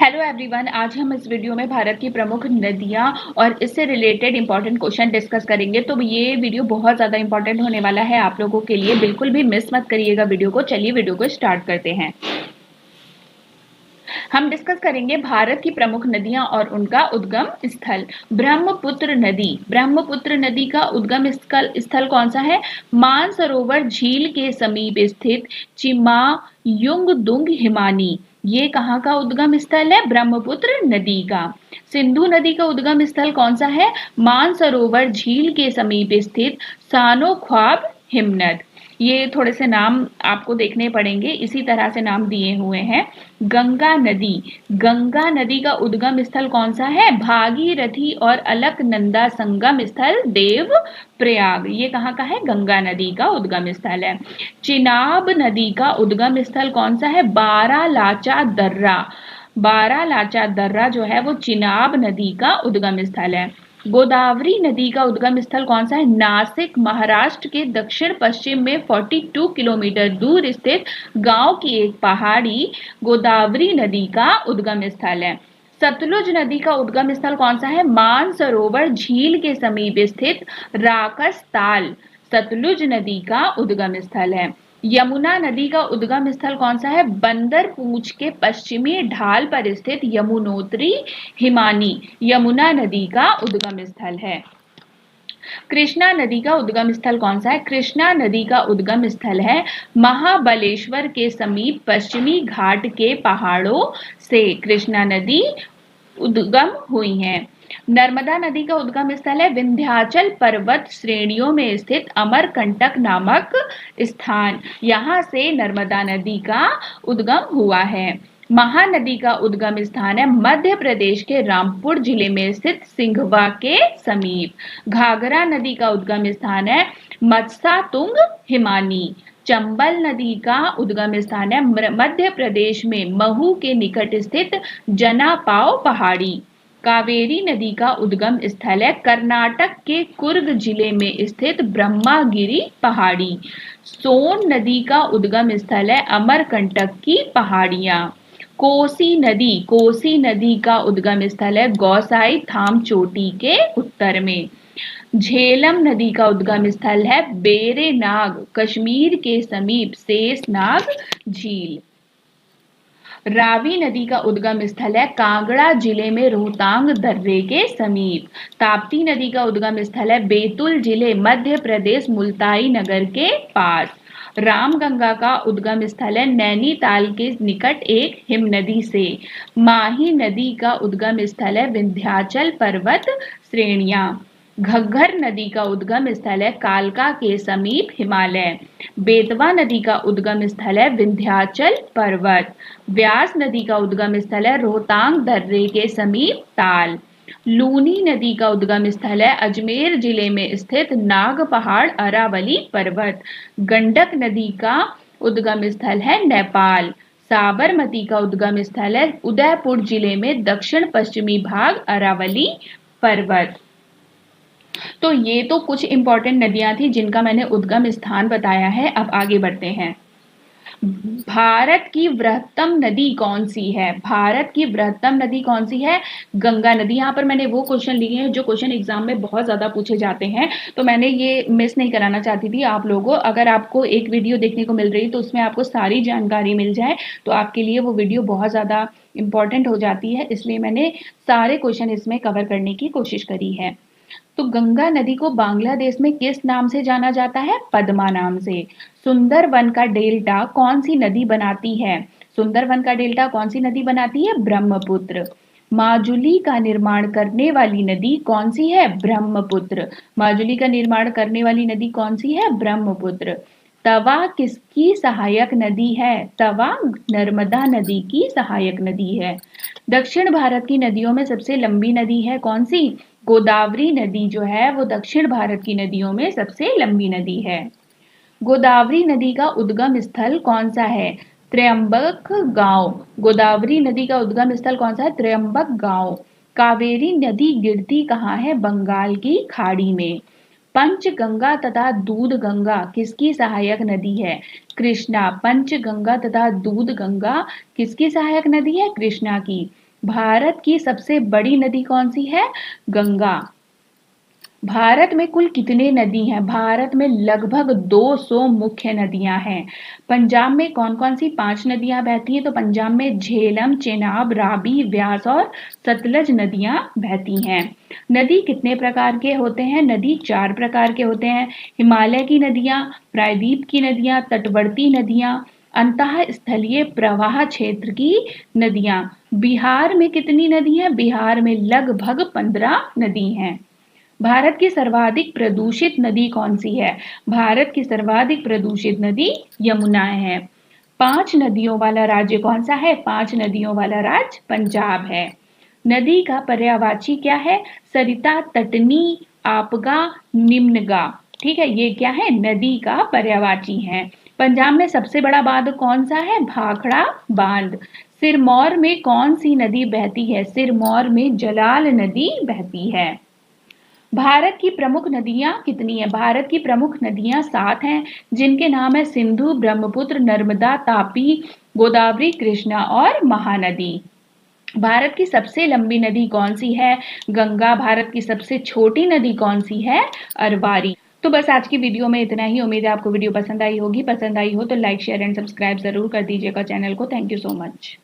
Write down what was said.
Hello everyone, आज हम इस वीडियो में भारत की प्रमुख नदियां और इससे रिलेटेड इंपॉर्टेंट क्वेश्चन डिस्कस करेंगे। तो ये वीडियो बहुत ज़्यादा इंपॉर्टेंट होने वाला है आप लोगों के लिए, बिल्कुल भी मिस मत करिएगा वीडियो को। चलिए वीडियो को स्टार्ट करते हैं। हम डिस्कस करेंगे भारत की प्रमुख नदियां और उनका उद्गम स्थल। ब्रह्मपुत्र नदी का उद्गम स्थल कौन सा है? मानसरोवर झील के समीप स्थित चिमायुंगदुंग हिमानी। ये कहाँ का उद्गम स्थल है? ब्रह्मपुत्र नदी का। सिंधु नदी का उद्गम स्थल कौन सा है? मानसरोवर झील के समीप स्थित सानो ख्वाब हिमनद। ये थोड़े से नाम आपको देखने पड़ेंगे, इसी तरह से नाम दिए हुए हैं। गंगा नदी का उद्गम स्थल कौन सा है? भागीरथी और अलकनंदा संगम स्थल देव प्रयाग। ये कहाँ का है? गंगा नदी का उद्गम स्थल है। चिनाब नदी का उद्गम स्थल कौन सा है? बारालाचा दर्रा जो है वो चिनाब नदी का उद्गम स्थल है। गोदावरी नदी का उद्गम स्थल कौन सा है? नासिक, महाराष्ट्र के दक्षिण पश्चिम में 42 किलोमीटर दूर स्थित गांव की एक पहाड़ी गोदावरी नदी का उद्गम स्थल है। सतलुज नदी का उद्गम स्थल कौन सा है? मानसरोवर झील के समीप स्थित राकस ताल सतलुज नदी का उद्गम स्थल है। यमुना नदी का उद्गम स्थल कौन सा है? बंदरपूंछ के पश्चिमी ढाल पर स्थित यमुनोत्री हिमानी यमुना नदी का उद्गम स्थल है। कृष्णा नदी का उद्गम स्थल कौन सा है? कृष्णा नदी का उद्गम स्थल है महाबलेश्वर के समीप पश्चिमी घाट के पहाड़ों से कृष्णा नदी उद्गम हुई है। नर्मदा नदी का उद्गम स्थल है विंध्याचल पर्वत श्रेणियों में स्थित अमरकंटक नामक स्थान। यहाँ से नर्मदा नदी का उद्गम हुआ है। महानदी का उद्गम स्थान है मध्य प्रदेश के रामपुर जिले में स्थित सिंघवा के समीप। घाघरा नदी का उद्गम स्थान है मत्सातुंग हिमानी। चंबल नदी का उद्गम स्थान है मध्य प्रदेश में महू के निकट स्थित जनापाव पहाड़ी। कावेरी नदी का उद्गम स्थल है कर्नाटक के कुर्ग जिले में स्थित ब्रह्मागिरी पहाड़ी। सोन नदी का उद्गम स्थल है अमरकंटक की पहाड़ियां। कोसी नदी का उद्गम स्थल है गौसाई धाम चोटी के उत्तर में। झेलम नदी का उद्गम स्थल है बेरेनाग कश्मीर के समीप शेषनाग झील। रावी नदी का उद्गम स्थल है कांगड़ा जिले में रोहतांग दर्रे के समीप। ताप्ती नदी का उद्गम स्थल है बैतूल जिले मध्य प्रदेश मुल्ताई नगर के पास। रामगंगा का उद्गम स्थल है नैनीताल के निकट एक हिमनदी से। माही नदी का उद्गम स्थल है विंध्याचल पर्वत श्रेणियां। घग्गर नदी का उद्गम स्थल है कालका के समीप हिमालय। बेतवा नदी का उद्गम स्थल है विंध्याचल पर्वत। व्यास नदी का उद्गम स्थल है रोहतांग दर्रे के समीप ताल। लूनी नदी का उद्गम स्थल है अजमेर जिले में स्थित नाग पहाड़ अरावली पर्वत। गंडक नदी का उद्गम स्थल है नेपाल। साबरमती का उद्गम स्थल है उदयपुर जिले में दक्षिण पश्चिमी भाग अरावली पर्वत। तो ये तो कुछ इंपॉर्टेंट नदियां थी जिनका मैंने उद्गम स्थान बताया है। अब आगे बढ़ते हैं। भारत की वृहत्तम नदी कौन सी है? भारत की वृहत्तम नदी कौन सी है? गंगा नदी। यहाँ पर मैंने वो क्वेश्चन लिए हैं जो क्वेश्चन एग्जाम में बहुत ज्यादा पूछे जाते हैं, तो मैंने ये मिस नहीं कराना चाहती थी आप लोगों। अगर आपको एक वीडियो देखने को मिल रही तो उसमें आपको सारी जानकारी मिल जाए तो आपके लिए वो वीडियो बहुत ज्यादा इंपॉर्टेंट हो जाती है, इसलिए मैंने सारे क्वेश्चन इसमें कवर करने की कोशिश करी है। तो गंगा नदी को बांग्लादेश में किस नाम से जाना जाता है? पद्मा नाम से। सुंदरवन का डेल्टा कौन सी नदी बनाती है? सुंदरवन का डेल्टा कौन सी नदी बनाती है? ब्रह्मपुत्र। माजुली का निर्माण करने वाली नदी कौन सी है? ब्रह्मपुत्र। माजुली का निर्माण करने वाली नदी कौन सी है? ब्रह्मपुत्र। तवा किसकी सहायक नदी है? तवा नर्मदा नदी की सहायक नदी है। दक्षिण भारत की नदियों में सबसे लंबी नदी है कौन सी? गोदावरी नदी जो है वो दक्षिण भारत की नदियों में सबसे लंबी नदी है। गोदावरी नदी का उद्गम स्थल कौन सा है? त्र्यंबक गांव। गोदावरी नदी का उद्गम स्थल कौन सा है? त्र्यंबक गांव। कावेरी नदी गिरती कहाँ है? बंगाल की खाड़ी में। पंचगंगा तथा दूध गंगा किसकी सहायक नदी है? कृष्णा। पंचगंगा तथा दूध गंगा किसकी सहायक नदी है? कृष्णा की। भारत की सबसे बड़ी नदी कौन सी है? गंगा। भारत में कुल कितने नदी हैं? भारत में लगभग 200 मुख्य नदियां हैं। पंजाब में कौन कौन सी 5 नदियां बहती हैं? तो पंजाब में झेलम, चेनाब, रावी, व्यास और सतलज नदियां बहती हैं। नदी कितने प्रकार के होते हैं? नदी 4 प्रकार के होते हैं। हिमालय की नदियां, प्रायद्वीप की नदियां, तटवर्ती नदियां, अंतः स्थलीय प्रवाह क्षेत्र की नदियां। बिहार में कितनी नदी हैं? बिहार में लगभग 15 नदी हैं। भारत की सर्वाधिक प्रदूषित नदी कौन सी है? भारत की सर्वाधिक प्रदूषित नदी यमुना है। 5 नदियों वाला राज्य कौन सा है? 5 नदियों वाला राज्य पंजाब है। नदी का पर्यायवाची क्या है? सरिता, तटनी, आपगा, निम्नगा। ठीक है, ये क्या है? नदी का पर्यायवाची है। पंजाब में सबसे बड़ा बांध कौन सा है? भाखड़ा बांध। सिरमौर में कौन सी नदी बहती है? सिरमौर में जलाल नदी बहती है। भारत की प्रमुख नदियां कितनी है? भारत की प्रमुख नदियां 7 हैं, जिनके नाम है सिंधु, ब्रह्मपुत्र, नर्मदा, तापी, गोदावरी, कृष्णा और महानदी। भारत की सबसे लंबी नदी कौन सी है? गंगा। भारत की सबसे छोटी नदी कौन सी है? अरवारी। तो बस आज की वीडियो में इतना ही। उम्मीद है आपको वीडियो पसंद आई होगी। पसंद आई हो तो लाइक, शेयर एंड सब्सक्राइब जरूर कर दीजिएगा चैनल को। Thank you so much.